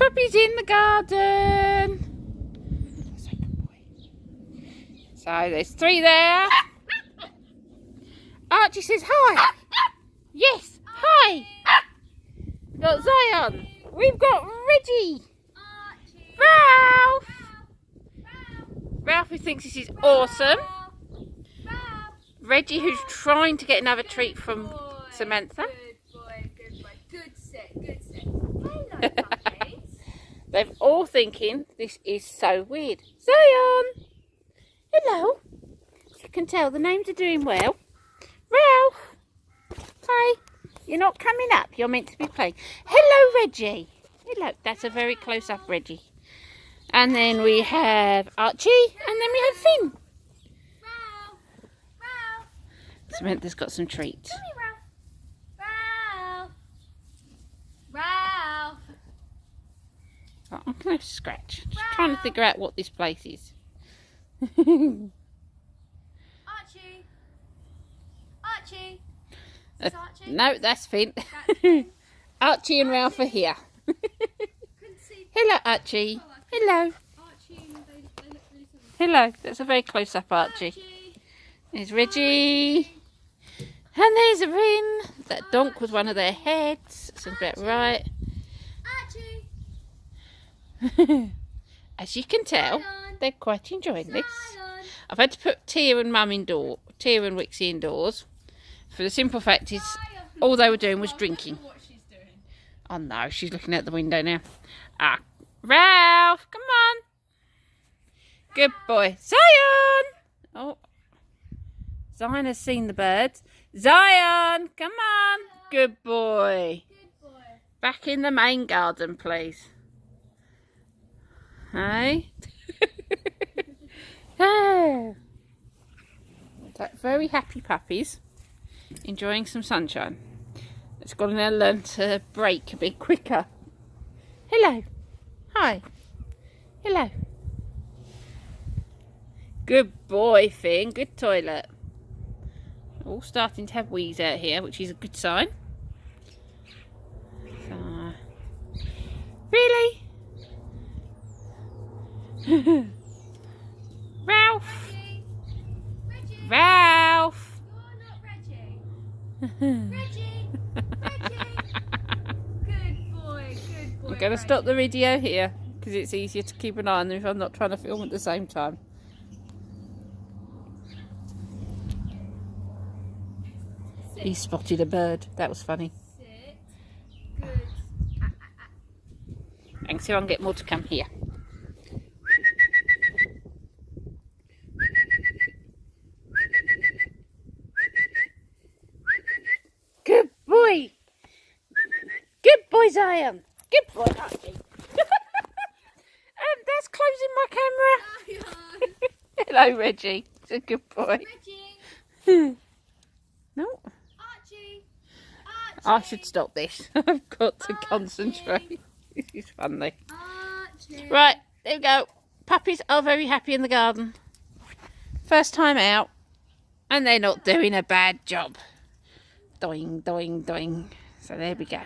Puppies in the garden. So good boy. So there's 3 there. Archie says hi. Yes, hi. We've got Zion. We've got Reggie. Ralph. Ralph, who thinks this is awesome. Reggie, who's trying to get another treat from Samantha. Good boy. Good sit. Hello, puppies. They're all thinking this is so weird. Zion! Hello. You can tell the names are doing well. Ralph! Hi. You're not coming up. You're meant to be playing. Hello, Reggie. Hello. That's a very close-up Reggie. And then we have Archie. And then we have Finn. Ralph. Samantha's got some treats. Come here, Ralph. Oh, I'm going to scratch. Just trying to figure out what this place is. Archie. Is this Archie? No, that's Finn. That's Finn. Archie and Ralph are here. Couldn't see. Hello, Archie. Hello. Archie, they look really similar. Hello. That's a very close-up Archie. There's Reggie. And there's a Rin. That donk was one of their heads. Sounds about right. Archie. As you can tell, Zion. they're quite enjoying this. Zion. I've had to put Tia and Tia and Wixie indoors. For the simple fact is, all they were doing was drinking. What she's doing. Oh no, she's looking out the window now. Ah, Ralph, come on. Good boy. Zion! Oh, Zion has seen the birds. Zion, come on. Good boy. Good boy. Back in the main garden, please. Hey? Oh. Very happy puppies. Enjoying some sunshine. It's got to now learn to break a bit quicker. Hello. Hi. Hello. Good boy, Finn. Good toilet. All starting to have wheeze out here, which is a good sign. So, really? Ralph. Reggie. Ralph. You're not Reggie. Reggie. Good boy. I'm going to stop the video here because it's easier to keep an eye on them if I'm not trying to film at the same time. Sit. He spotted a bird. That was funny. Sit. Good. And see if I can get more to come here. Good boy. Good boy, Zion. Good boy, Archie. That's closing my camera. Zion. Hello, Reggie. It's a good boy. Reggie. No. Archie. I should stop this. I've got to Archie. concentrate. This is funny. Archie. Right, there we go. Puppies are very happy in the garden. First time out. And they're not doing a bad job. Doing. So there we go.